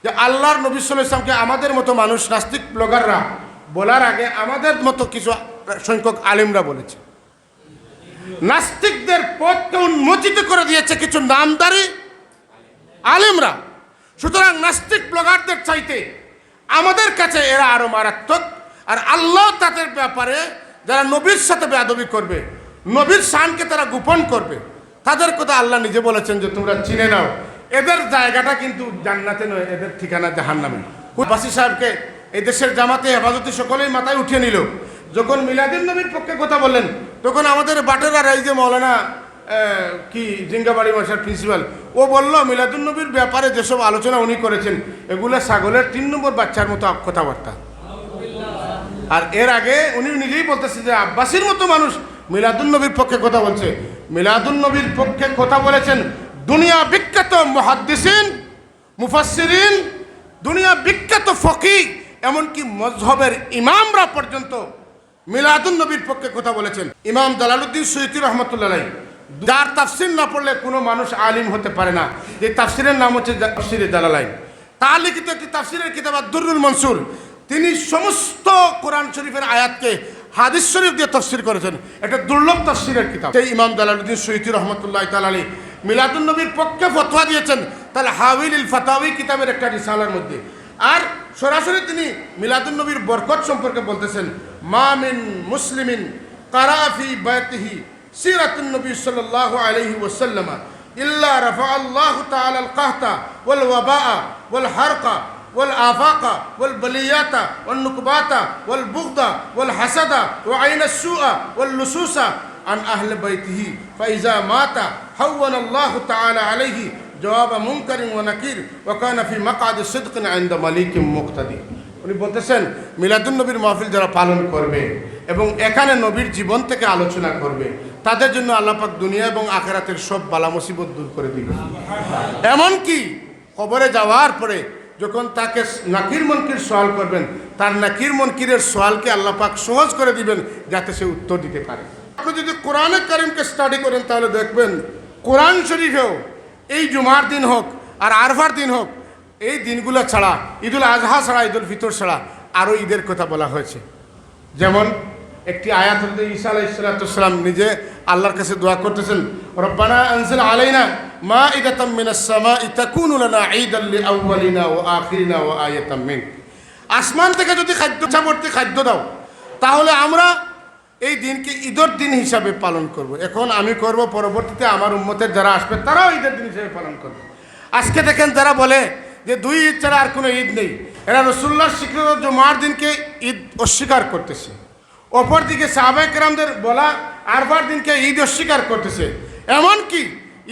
যে আল্লাহর নবী সাল্লাল্লাহু আলাইহি ওয়াসাল্লামকে আমাদের মতো মানুষ নাস্তিক ব্লগাররা বলার আগে আমাদের মতো কিছু সংখ্যক আলেমরা বলেছে। নাস্তিকদের পথকে উন্মোচিত করে দিয়েছে কিছু নামদারি আলেমরা। সুতরাং নাস্তিক ব্লগারদের চাইতে আমাদের কাছে এরা আরো মারাত্মক। আর আল্লাহ তাদের ব্যাপারে যারা নবীর সাথে বেয়াদবি করবে, নবীর শানকে তারা গোপন করবে, তাদের কথা আল্লাহ নিজে বলেছেন যে তোমরা চিনে নাও, এদের জায়গাটা কিন্তু জান্নাতে নয়, এদের ঠিকানা জাহান্নামে। বাসী সাহেবকে এই দেশের জামাতে হেফাজতে সকলেই মাথায় উঠিয়ে নিল। যখন মিলাদুন নবীর পক্ষে কথা বললেন তখন আমাদের বাটেরা এই যে মৌলানা কি জিঙ্গাবাড়ি মাসার প্রিন্সিপাল, ও বলল মিলাদুন নবীর ব্যাপারে যেসব আলোচনা উনি করেছেন এগুলো ছাগলের 3 নম্বর বাচ্চার মতো কথাবার্তা। আর এর আগে উনি নিজেই বলতেছে যে আব্বাসীর মতো মানুষ মিলাদুন নবীর পক্ষে কথা বলছে। মিলাদুন নবীর পক্ষে কথা বলেছেন দুনিয়া বিখ্যাত মুহাদ্দিসিন, মুফাসসিরিন, দুনিয়া বিখ্যাত ফকিহ, এমনকি মযহবের ইমামরা পর্যন্ত মিলাদুন নবীর পক্ষে কথা বলেছেন। ইমাম জালালউদ্দিন সুয়ুতী রাহমাতুল্লাহ আলাইহি, যার তাফসীর না পড়লে কোনো মানুষ আলিম হতে পারে না, এই তাফসীরের নাম হচ্ছে তাফসীরে জালালাইন। তার লিখিত একটি তাফসীরের কিতাব আদ-দুররুল মনসুর, তিনি সমস্ত কোরআন শরীফের আয়াতকে হাদিস শরীফ দিয়ে তাফসীর করেছেন। এটা দুর্লভ তাফসীরের কিতাব। সেই ইমাম জালালউদ্দিন সুয়ুতী রাহমাতুল্লাহ তাআলা আলাইহি মিলাদুন নবীর পক্ষে ফতোয়া দিয়েছেন তার হাওয়াইল ফাতাওয়ি কিতাবের একটা রিসালার মধ্যে। আর সরাসরি তিনি মিলাদুন নবীর বরকত সম্পর্কে বলতেছেন, মা মিন মুসলিমিন কারা ফি বাইতিহি সিরাতুন নবী সাল্লাল্লাহু আলাইহি ওয়াসাল্লাম ইল্লা রাফা আল্লাহু তাআলা আল কাহতা ওয়াল ওয়াবাআ ওয়াল হারকা ওয়াল আফাকা ওয়াল বালিয়াতা ওয়াল নুকবাতা ওয়াল বুগদা ওয়াল হাসাদা ওয়া আইনাস সুআ ওয়াল লুসুসা আন আহলে বাইতিহি ফাইজা মাতা হাওয়ানাল্লাহু তাআলা আলাইহি জবাব মুনকারিন ওয়া নাকির ওয়া কানা ফি মাকআদি সিদকিন ইনদা মালিকিন মুক্তাদি। উনি বলতেছেন মিলাদুন নবীর মাহফিল যারা পালন করবে এবং এখানে নবীর জীবন থেকে আলোচনা করবে তাদের জন্য আল্লাহ পাক দুনিয়া এবং আখিরাতের সব বালা মুসিবত দূর করে দিবে। এমনকি কবরে যাওয়ার পরে যখন তাকে নাকির মুনকির সওয়াল করবেন, তার নাকির মুনকিরের সওয়ালকে আল্লাহ পাক সহজ করে দিবেন যাতে সে উত্তর দিতে পারে। আপনি যদি কোরআনে কারিমকে স্টাডি করেন তাহলে দেখবেন কোরআন শরীফেও এই জুমার দিন হোক আর আরফার দিন হোক, এই দিনগুলো ছাড়া, ঈদুল আজহা ছাড়া, ঈদুল ফিতর ছাড়া আরও ঈদের কথা বলা হয়েছে। যেমন একটি আয়াত হতে ঈসা আলাইহিস সালাম নিজে আল্লাহর কাছে দোয়া করতেছেন, রব্বানা আনজিল আলাইনা মাইদাতাম মিনাস সামাই তাকুনু লানা ঈদাল লিআউয়ালিনা ওয়া আখিরিনা ওয়া আয়াতাম মিন। আসমান থেকে যদি খাদ্য দাও তাহলে আমরা এই দিনকে ঈদের দিন হিসাবে পালন করব। এখন আমি করব, পরবর্তীতে আমার উম্মতের যারা আসবে তারাও ঈদের দিন হিসাবে পালন করবে। আজকে দেখেন যারা বলে যে 2 ঈদ ছাড়া আর কোনো ঈদ নেই, এরা রাসূলুল্লাহর স্বীকৃত জুমার দিনকে ঈদ অস্বীকার করতেছে। অপরদিকে সাহাবায়ে কেরামদের বলা আরফার দিনকে ঈদ অস্বীকার করতেছে। এমনকি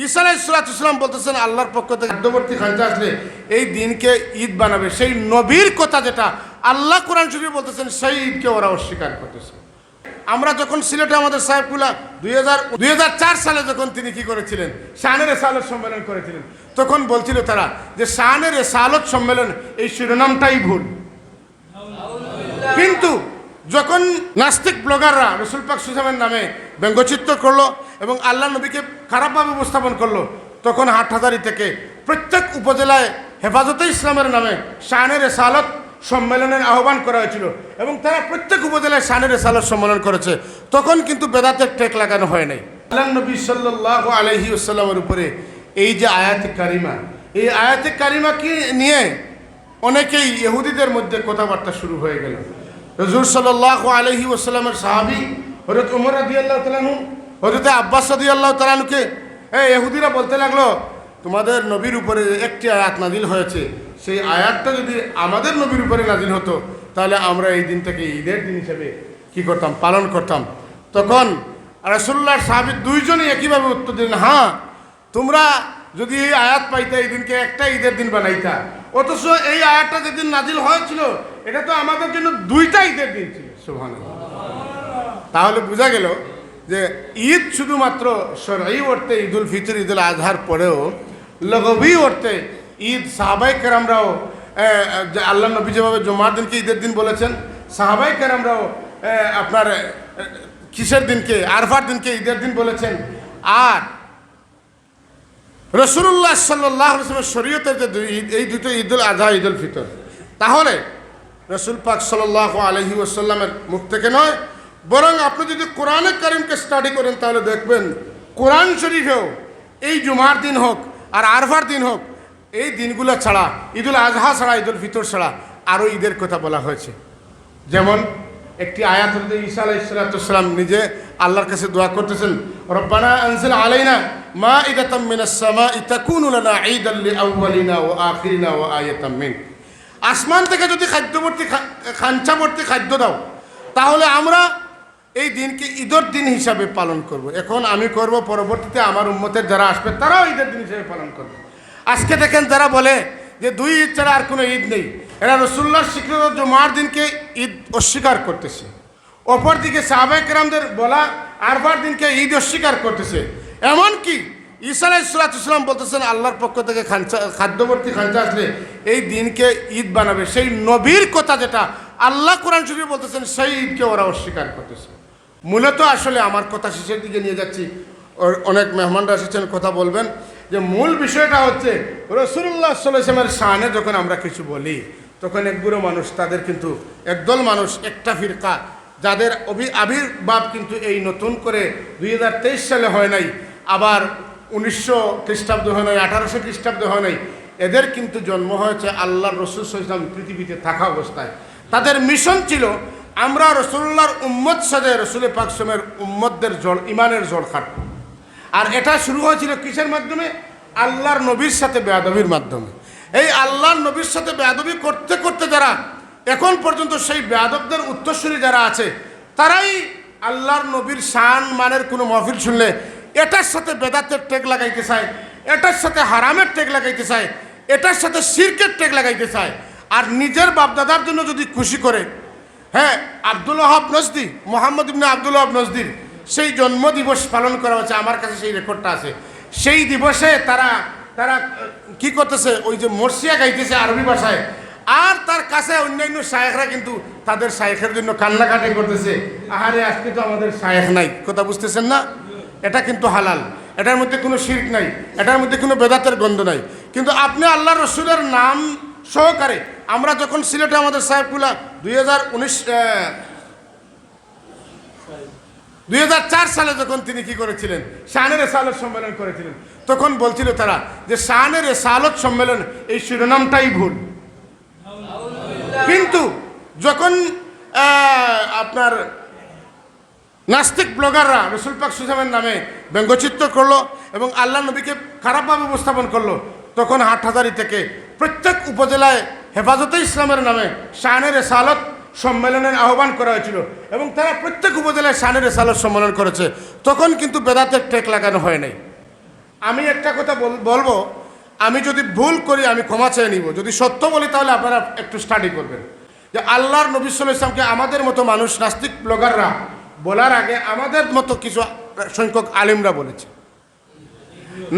ঈসা আলাইহিস সালাম বলতেছেন আল্লাহর পক্ষ থেকে মধ্যবর্তী খাঞ্জা আসলে এই দিনকে ঈদ বানাবে। সেই নবীর কথা যেটা আল্লাহ কোরআন শরীফে বলতেছেন সেই ঈদকে ওরা অস্বীকার করতেছে। আমরা যখন সিলেটে আমাদের সাহেবুল্লাহ 2004 সালে যখন তিনি কি করেছিলেন, শানে রেসালত সম্মেলন করেছিলেন, তখন বলছিল তারা যে শানে রেসালত সম্মেলন এই শিরোনামটাই ভুল। কিন্তু যখন নাস্তিক ব্লগাররা রসুল পাক সুজামের নামে ব্যঙ্গচিত্র করলো এবং আল্লাহ নবীকে খারাপভাবে উপস্থাপন করলো, তখন হাটহাজারী থেকে প্রত্যেক উপজেলায় হেফাজতে ইসলামের নামে শানে রেসালত সম্মেলনের আহ্বান করা হয়েছিল এবং তারা প্রত্যেক উপজেলায় শানে রেসালত সম্মেলন করেছে। তখন কিন্তু বেদাতের টেক লাগানো হয় নাই। আল্লাহ নবী সাল্লাল্লাহু আলাইহি ওয়াসাল্লামের উপরে এই যে আয়াতে কারিমা, এই আয়াতে কারিমাকে নিয়ে অনেকেই ইহুদিদের মধ্যে কথাবার্তা শুরু হয়ে গেল। হুজুর সাল্লাল্লাহু আলাইহি ওয়াসাল্লামের সাহাবী হযরত ওমর রাদিয়াল্লাহু তাআলা আনহু, হযরত আব্বাস রাদিয়াল্লাহু তাআলা আনহুকে ইহুদিরা বলতে লাগলো, তোমাদের নবীর উপরে একটি আয়াত নাজিল হয়েছে, সেই আয়াতটা যদি আমাদের নবীর উপরে নাজিল হতো তাহলে আমরা এই দিনটাকে ঈদের দিন হিসেবে কি করতাম, পালন করতাম। তখন রাসূলুল্লাহর সাহাবী 2 জনই একইভাবে উত্তর দিলেন, হ্যাঁ তোমরা যদি এই আয়াত পাইতা এই দিনকে একটা ঈদের দিন বানাইতা, অথচ এই আয়াতটা যেদিন নাজিল হয়েছিল এটা তো আমাদের জন্য 2টা ঈদের দিন ছিল। সুবহানাল্লাহ। তাহলে বোঝা গেল যে ঈদ শুধুমাত্র শরঈ অর্থে ঈদুল ফিতর, ঈদুল আজহার পরেও লগবী অর্থে ঈদ সাহাবায়ে কেরামরাও আল্লাহ নবী যেভাবে জুমার দিনকে ঈদের দিন বলেছেন, সাহাবায়ে কেরামরাও আপনার কিসের দিনকে, আরফার দিনকে ঈদের দিন বলেছেন। আর রাসূলুল্লাহ সাল্লাল্লাহু আলাইহি ওয়াসাল্লামের শরীয়তের যে দুই ঈদ, এই দুটো ঈদুল আযহা ঈদুল ফিতর, তাহলে রাসূল পাক সাল্লাল্লাহু আলাইহি ওয়াসাল্লামের মুখ থেকে নয়, বরং আপনি যদি কোরআনে কারিমকে স্টাডি করেন তাহলে দেখবেন কোরআন শরীফেও এই জুমার দিন হোক আর আরফার দিন হোক, এই দিনগুলো ছাড়া, ঈদুল আযহা ছাড়া, ঈদুল ফিতর ছাড়া আরও ঈদের কথা বলা হয়েছে। যেমন একটি আয়াত হতে ঈসা আলাইহিস সালাম নিজে আল্লাহর কাছে দোয়া করতেছেন, রব্বানা আনজিল আলাইনা মাইদাতাম মিনাস সামাই তাকুনু লানা ঈদাল লিআউয়ালিনা ওয়া আখিরিনা ওয়া আয়াতাম মিন। আসমান থেকে যদি খাঞ্চাভর্তি খাদ্য দাও তাহলে আমরা এই দিনকে ঈদের দিন হিসাবে পালন করব। এখন আমি করব, পরবর্তীতে আমার উম্মতের যারা আসবে তারাও ঈদের দিন হিসাবে পালন করবে। আজকে দেখেন যারা বলে যে দুই ঈদ ছাড়া আর কোনো ঈদ নেই, এরা রাসূলুল্লাহর স্বীকৃত জুমার দিনকে ঈদ অস্বীকার করতেছে। অপরদিকে সাহাবায়ে কেরামদের বলা আরফার দিনকে ঈদ অস্বীকার করতেছে। এমনকি ঈসা আলাইহিস সালাম বলতেছেন আল্লাহর পক্ষ থেকে খাদ্যবর্তী খাঞ্চা আসলে এই দিনকে ঈদ বানাবে। সেই নবীর কথা যেটা আল্লাহ কোরআন শরীফে বলতেছেন সেই ঈদকে ওরা অস্বীকার করতেছে। মূলত আসলে আমার কথা শেষের দিকে নিয়ে যাচ্ছি, অনেক মেহমানরা এসেছেন, কথা বলবেন, যে মূল বিষয়টা হচ্ছে রাসূলুল্লাহ সাল্লাল্লাহু আলাইহি ওয়াসাল্লামের শানে যখন আমরা কিছু বলি তখন একগুলো মানুষ, তাদের কিন্তু একদল মানুষ, একটা ফিরকা, যাদের আবির্ভাব কিন্তু এই নতুন করে 2023 সালে হয় নাই, আবার 1900 খ্রিস্টাব্দ হয় নাই, 1800 খ্রিস্টাব্দ হয় নাই, এদের কিন্তু জন্ম হয়েছে আল্লাহর রাসূল সাল্লাল্লাহু আলাইহি ওয়াসাল্লাম পৃথিবীতে থাকা অবস্থায়। তাদের মিশন ছিল আমরা রাসূলুল্লাহর উম্মত সাথে রাসূল পাক সাল্লাল্লাহু আলাইহি ওয়াসাল্লামের উম্মতদের ইমানের জড় খাটব। আর এটা শুরু হয়েছিল কিসের মাধ্যমে? আল্লাহর নবীর সাথে বেয়াদবির মাধ্যমে। এই আল্লাহর নবীর সাথে বেয়াদবি করতে করতে যারা এখন পর্যন্ত সেই বেয়াদবদের উত্তরসূরি যারা আছে, তারাই আল্লাহর নবীর শান মানের কোনো মাহফিল শুনলে এটার সাথে বেদাতের টেক লাগাইতে চায়, এটার সাথে হারামের টেক লাগাইতে চায়, এটার সাথে শিরকের টেক লাগাইতে চায়। আর নিজের বাপদাদার জন্য যদি খুশি করে, হ্যাঁ, আব্দুল ওয়াহাব নজদি, মোহাম্মদ ইবনে আব্দুল ওয়াহাব নজদির সেই জন্মদিবস পালন করা হচ্ছে, আমার কাছে সেই রেকর্ডটা আছে। সেই দিবসে তারা কি করতেছে, ওই যে মরসিয়া গাইতেছে আরবি ভাষায়, আর তার কাছে অন্যান্য শায়েখরা কিন্তু তাদের শায়েখের জন্য কান্নাকাটি করতেছে, আহারে আজকে তো আমাদের শায়েখ নাই। কথা বুঝতেছেন না? এটা কিন্তু হালাল, এটার মধ্যে কোনো শিরক নাই, এটার মধ্যে কোনো বেদাতের গন্ধ নাই। কিন্তু আপনি আল্লাহর রাসূলের নাম সহকারে, আমরা যখন সিলেটে আমাদের সাহেবগুলা 2004 সালে যখন তিনি কি করেছিলেন, শানের রেসালত সম্মেলন করেছিলেন, তখন বলছিল তারা যে শানের রেসালত সম্মেলন এই শিরোনামটাই ভুল। কিন্তু যখন আপনার নাস্তিক ব্লগাররা রাসূল পাক সাল্লাল্লাহু আলাইহি ওয়াসাল্লামের নামে ব্যঙ্গচিত্র করলো এবং আল্লাহ নবীকে খারাপভাবে উপস্থাপন করলো, তখন হাটহাজারী থেকে প্রত্যেক উপজেলায় হেফাজতে ইসলামের নামে শানের রেসালত সম্মেলনের আহ্বান করা হয়েছিল এবং তারা প্রত্যেক উপজেলায় শানের রেসালত সম্মেলন করেছে। তখন কিন্তু বেদাতের টেক লাগানো হয় নাই। আমি একটা কথা বলবো, আমি যদি ভুল করি আমি ক্ষমা চেয়ে নিব, যদি সত্য বলি তাহলে আপনারা একটু স্টাডি করবেন যে আল্লাহর নবী সাল্লাল্লাহু আলাইহি ওয়াসাল্লামকে আমাদের মতো মানুষ, নাস্তিক ব্লগাররা বলার আগে আমাদের মতো কিছু সংখ্যক আলেমরা বলেছে।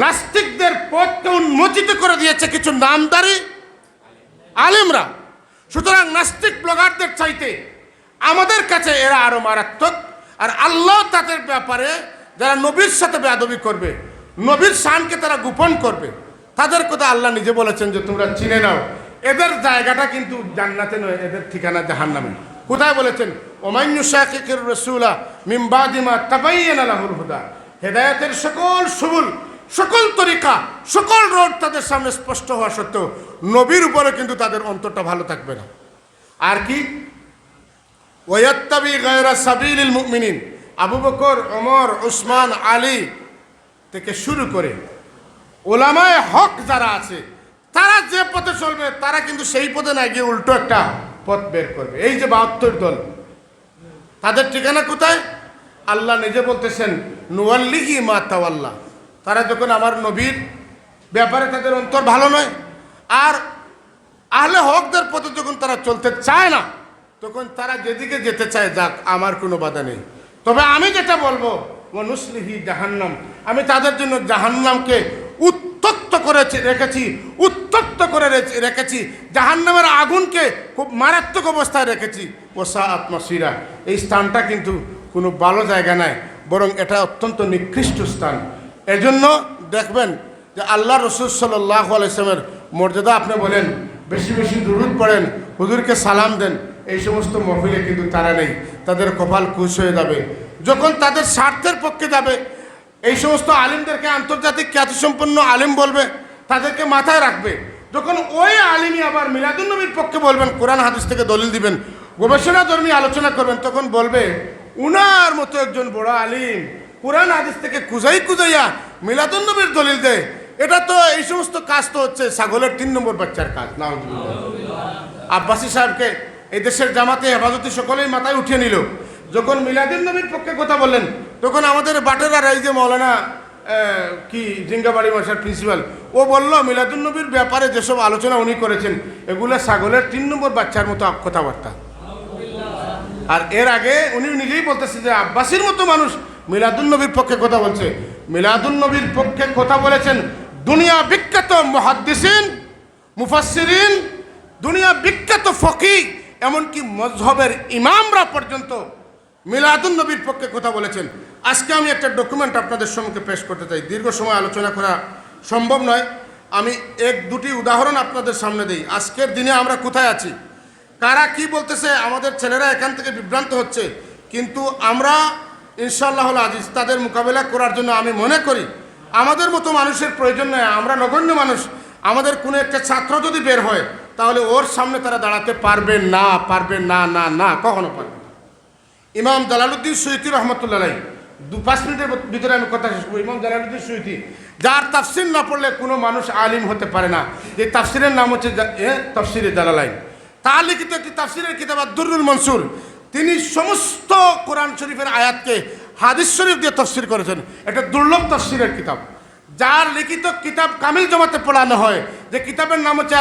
নাস্তিকদের পথকে উন্মোচিত করে দিয়েছে কিছু নামদারি আলেমরা। সুতরাং নাস্তিক ব্লগারদের চাইতে আমাদের কাছে এরা আরো মারাত্মক। আর আল্লাহ তাদের ব্যাপারে যারা নবীর সাথে বেয়াদবি করবে, নবীর শানকে তারা গোপন করবে, তাদের কথা আল্লাহ নিজে বলেছেন যে তোমরা চিনে নাও, এদের জায়গাটা কিন্তু জান্নাতে নয়, এদের ঠিকানা জাহান্নামে। কোথায় বলেছেন? ওমান ইউশাকিকির রাসূলা মিন বাদি মা তাবায়্যানা লাহুল হুদা। হেদায়েতের সকল সুবুল, সকল তরিকা, সকল রোড তাদের সামনে স্পষ্ট হওয়া সত্ত্বেও নবীর উপরে কিন্তু তাদের অন্তরটা ভালো থাকবে না। আর কি? ওয়াত্তাবি গায়রা সাবিলিল মুমিনিন। আবু বকর, ওমর, উসমান, আলী থেকে শুরু করে ওলামায়ে হক যারা আছে, তারা যে পথে চলবে তারা কিন্তু সেই পথে না গিয়ে উল্টো একটা পথ বের করবে। এই যে 72 দল, তাদের ঠিকানা কোথায়? আল্লাহ নিজে বলতেছেন নুওয়াল্লিহি মা তাওয়াল্লা। তারা যখন আমার নবীর ব্যাপারে তাদের অন্তর ভালো নয় আর আহলে হকদের পথে যখন তারা চলতে চায় না, তখন তারা যেদিকে যেতে চায় যাক, আমার কোনো বাধা নেই। তবে আমি যেটা বলবো ওয়ানুসলিহি জাহান্নাম, আমি তাদের জন্য জাহান্নামকে উত্তপ্ত করে রেখেছি, জাহান্নামের আগুনকে খুব মারাত্মক অবস্থায় রেখেছি। ওয়াসাআত মাসিরা, এই স্থানটা কিন্তু কোনো ভালো জায়গা নয়, বরং এটা অত্যন্ত নিকৃষ্ট স্থান। এজন্য দেখবেন যে আল্লাহ রসুল সাল্লাল্লাহু আলাইহি ওয়াসাল্লামের মর্যাদা আপনি বলেন, বেশি বেশি দুরূদ পড়েন, হুজুরকে সালাম দেন, এই সমস্ত মহফিলে কিন্তু তারা নেই। তাদের কপাল কুশ হয়ে যাবে। যখন তাদের স্বার্থের পক্ষে যাবে, এই সমস্ত আলিমদেরকে আন্তর্জাতিক খ্যাতিসম্পন্ন আলিম বলবে, তাদেরকে মাথায় রাখবে। যখন ওই আলিমই আবার মিলাদুন্নবীর পক্ষে বলবেন, কোরআন হাদিস থেকে দলিল দিবেন, গবেষণাধর্মী আলোচনা করবেন, তখন বলবে উনার মতো একজন বড় আলিম কোরআন হাদিস থেকে কুজাইয়া মিলাদুন্নবীর দলিল দেয়। এটা তো এই সমস্ত কাজ তো হচ্ছে ছাগলের 3 নম্বর বাচ্চার কাজ। নাউজুবিল্লাহ। আব্বাসী সাহেবকে এই দেশের জামাতে হেফাজতি সকলেই মাথায় উঠিয়ে নিল। যখন মিলাদুন্নবীর পক্ষে কথা বললেন, তখন আমাদের বাটেরার এই যে মৌলানা কি জিঙ্গাবাড়ি মাসার প্রিন্সিপাল, ও বলল মিলাদুন্নবীর ব্যাপারে যেসব আলোচনা উনি করেছেন এগুলো ছাগলের 3 নম্বর বাচ্চার মতো কথাবার্তা। আর এর আগে উনি নিজেই বলতেছে যে আব্বাসীর মতো মানুষ মিলাদুন্নবীর পক্ষে কথা বলছে। মিলাদুন্নবীর পক্ষে কথা বলেছেন দুনিয়া বিখ্যাত মুহাদ্দিসিন, মুফাসসিরিন, দুনিয়া বিখ্যাত ফকিহ, এমনকি মযহবের ইমামরা পর্যন্ত মিলাদুন্নবীর পক্ষে কথা বলেছেন। আজকে আমি একটা ডকুমেন্ট আপনাদের সম্মুখে পেশ করতে চাই। দীর্ঘ সময় আলোচনা করা সম্ভব নয়, আমি 1-2টি উদাহরণ আপনাদের সামনে দিই। আজকের দিনে আমরা কোথায় আছি, কারা কি বলতেছে, আমাদের ছেলেরা এখান থেকে বিভ্রান্ত হচ্ছে, কিন্তু আমরা ইনশাআল্লাহুল আজিজ তাদের মোকাবেলা করার জন্য আমি মনে করি আমাদের মতো মানুষের প্রয়োজন নয়। আমরা নগণ্য মানুষ, আমাদের কোনো একটা ছাত্র যদি বের হয় তাহলে ওর সামনে তারা দাঁড়াতে পারবে না, কখনো পারবে না। ইমাম জালালউদ্দিন সুয়ুতী রহমতুল্লাহ আলাইহি, 5 মিনিটের ভিতরে আমি কথা শেষ করব। ইমাম জালালউদ্দিন সুয়ুতী, যার তাফসির না পড়লে কোনো মানুষ আলিম হতে পারে না। যে তাফসিরের নাম হচ্ছে তাফসিরে জালালাইন। তার লিখিত একটি তাফসিরের কিতাব আদ-দুররুল মনসুর, তিনি সমস্ত কোরআন শরীফের আয়াতকে হাদিস শরীফ দিয়ে তাফসির করেছেন। এটা দুর্লভ তাফসিরের কিতাব, যার লিখিত কিতাব কামিল জমাতে পড়ানো হয়। যে কিতাবের নাম হচ্ছে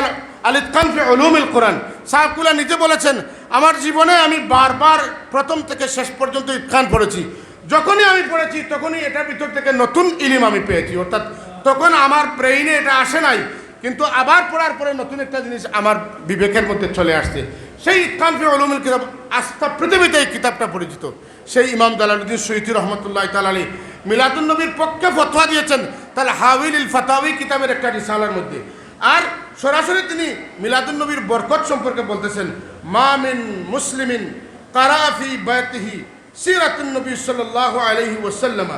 আল-ইতকান ফি উলুমিল কোরআন। সাহেবকুল্লাহ নিজে বলেছেন, আমার জীবনে আমি বারবার প্রথম থেকে শেষ পর্যন্ত ইতকান পড়েছি। যখনই আমি পড়েছি তখনই এটার ভিতর থেকে নতুন ইলম আমি পেয়েছি, অর্থাৎ তখন আমার ব্রেইনে এটা আসে নাই, কিন্তু আবার পড়ার পরে নতুন একটা জিনিস আমার বিবেকের মধ্যে চলে আসছে। সেই ইতকান ফি উলুমিল কিতাব, আস্থা পৃথিবীতে এই কিতাবটা পরিচিত। সেই ইমাম জালালউদ্দিন সুয়ুতী রহমতুল্লাহি তাআলা আলাইহি মিলাদুন্নবীর পক্ষে ফতোয়া দিয়েছেন তাহলে হাওয়াইল ফাতাওয়ি কিতাবের একটা রিসালার মধ্যে। আর সরাসরি তিনি মিলাদুন্নবীর বরকত সম্পর্কে বলতেছেন, মা মিন মুসলিমিন কারা ফি বাইতিহি সিরাতুন নবী সাল্লাল্লাহু আলাইহি ওয়াসাল্লাম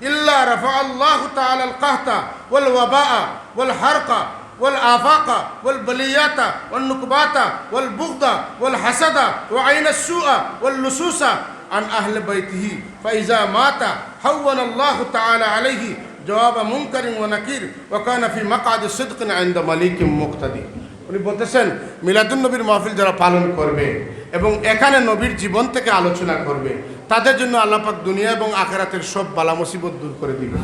ইল্লা রাফাআল্লাহু তাআলা আল কাহতা ওয়াল ওয়াবাআ ওয়াল হারকা والآفاق والبليات والنكبات والبغض والحسد وعين السوء واللصوص عن أهل بيته فإذا مات هون الله تعالى عليه جواب منكر ونكير وكان في مقعد صدق عند مليك مقتدر। উনি বলতেছেন মিলাদুন্নবীর মাহফিল যারা পালন করবে এবং এখানে নবীর জীবন থেকে আলোচনা করবে, তাদের জন্য আল্লাহ পাক দুনিয়া এবং আখিরাতের সব বালা মুসিবত দূর করে দিবেন।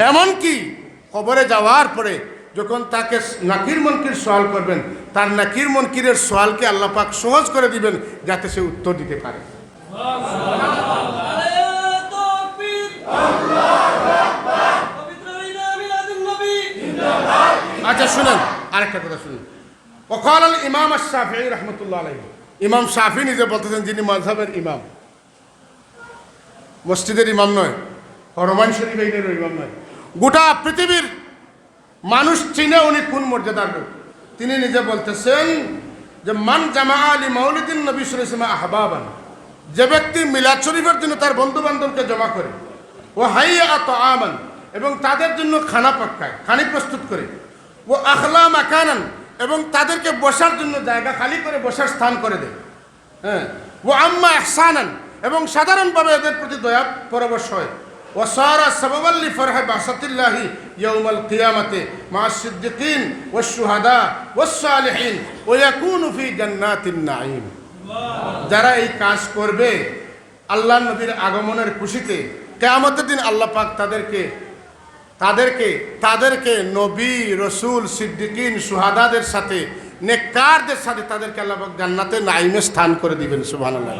এমনকি কবরে যাওয়ার পরে যখন তাকে নাকির মুনকির সওয়াল করবেন, তার নাকির মুনকিরের সওয়ালকে আল্লাহ পাক সহজ করে দিবেন যাতে সে উত্তর দিতে পারে। আচ্ছা শুনেন, আরেকটা কথা শুনুন। ওয়াকাল আল ইমাম আশ-শাফিঈ রাহমাতুল্লাহ আলাইহি, ইমাম শাফিঈ নিজে বলতেছেন, যিনি মাযহাবের ইমাম, মসজিদের ইমাম নয়, হরমাইন শরীফের ইমাম নয়, গোটা পৃথিবীর মানুষ চিনে উনি কোন মর্যাদার লোক। তিনি নিজে বলতেছেন যে মান জামা আলী মাউলিদিন নবী সাল্লাল্লাহু আলাইহি ওয়াসাল্লাম আহবাবান, যে ব্যক্তি মিলাদ শরীফের জন্য তার বন্ধু বান্ধবকে জমা করে, ও হাইয়া তাআমান, এবং তাদের জন্য খানা পাকায়, খানি প্রস্তুত করে, ও আখলা মাকানান, এবং তাদেরকে বসার জন্য জায়গা খালি করে বসার স্থান করে দেয়, হ্যাঁ, ও আম্মা ইহসানান, এবং সাধারণভাবে এদের প্রতি দয়া পরবশ হয়, ওয়াসারা সাবাবাল লিফরহি বাসাতিল্লাহি ইয়াউমাল কিয়ামাতি মা'আস সিদ্দিকিন ওয়াশ শুহাদা ওয়াস সালিহিন ওয়া ইয়াকুনু ফি জান্নাতিন নাঈম। যারা এই কাজ করবে আল্লাহর নবীর আগমনের খুশিতে, কিয়ামতের দিন আল্লাহ পাক তাদেরকে নবী, রসুল, সিদ্দিকিন, শুহাদাদের সাথে, নেককারদের সাথে তাদেরকে আল্লাহ পাক জান্নাতে নাঈমে স্থান করে দিবেন। সুবহানাল্লাহ।